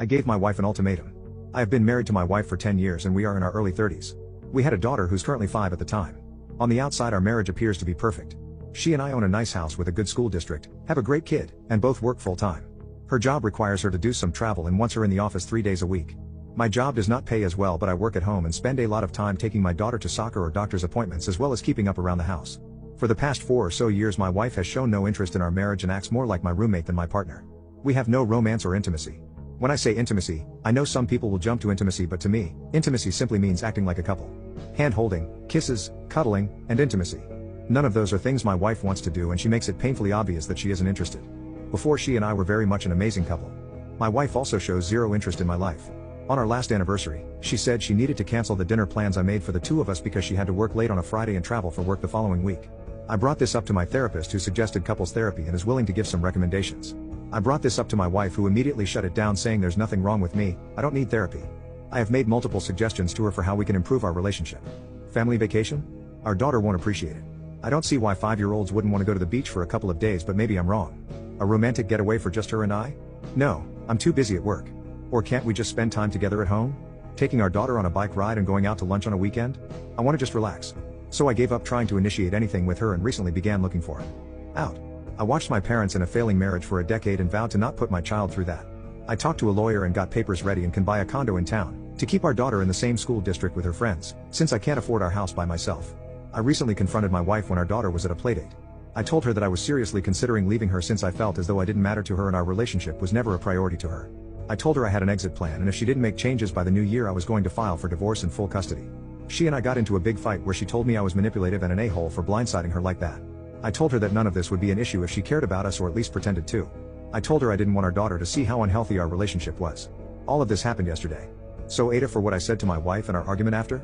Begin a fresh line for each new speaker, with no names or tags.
I gave my wife an ultimatum. I have been married to my wife for 10 years and we are in our early 30s. We had a daughter who's currently 5 at the time. On the outside our marriage appears to be perfect. She and I own a nice house with a good school district, have a great kid, and both work full-time. Her job requires her to do some travel and wants her in the office 3 days a week. My job does not pay as well, but I work at home and spend a lot of time taking my daughter to soccer or doctor's appointments as well as keeping up around the house. For the past 4 or so years my wife has shown no interest in our marriage and acts more like my roommate than my partner. We have no romance or intimacy. When I say intimacy, I know some people will jump to intimacy, but to me, intimacy simply means acting like a couple. Hand-holding, kisses, cuddling, and intimacy. None of those are things my wife wants to do and she makes it painfully obvious that she isn't interested. Before she and I were very much an amazing couple. My wife also shows zero interest in my life. On our last anniversary, she said she needed to cancel the dinner plans I made for the 2 of us because she had to work late on a Friday and travel for work the following week. I brought this up to my therapist who suggested couples therapy and is willing to give some recommendations. I brought this up to my wife who immediately shut it down saying there's nothing wrong with me, I don't need therapy. I have made multiple suggestions to her for how we can improve our relationship. Family vacation? Our daughter won't appreciate it. I don't see why 5-year-olds wouldn't want to go to the beach for a couple of days, but maybe I'm wrong. A romantic getaway for just her and I? No, I'm too busy at work. Or can't we just spend time together at home? Taking our daughter on a bike ride and going out to lunch on a weekend? I want to just relax. So I gave up trying to initiate anything with her and recently began looking for it out. I watched my parents in a failing marriage for a decade and vowed to not put my child through that. I talked to a lawyer and got papers ready and can buy a condo in town, to keep our daughter in the same school district with her friends, since I can't afford our house by myself. I recently confronted my wife when our daughter was at a playdate. I told her that I was seriously considering leaving her since I felt as though I didn't matter to her and our relationship was never a priority to her. I told her I had an exit plan and if she didn't make changes by the new year I was going to file for divorce and full custody. She and I got into a big fight where she told me I was manipulative and an a-hole for blindsiding her like that. I told her that none of this would be an issue if she cared about us or at least pretended to. I told her I didn't want our daughter to see how unhealthy our relationship was. All of this happened yesterday. So Ada for what I said to my wife and our argument after?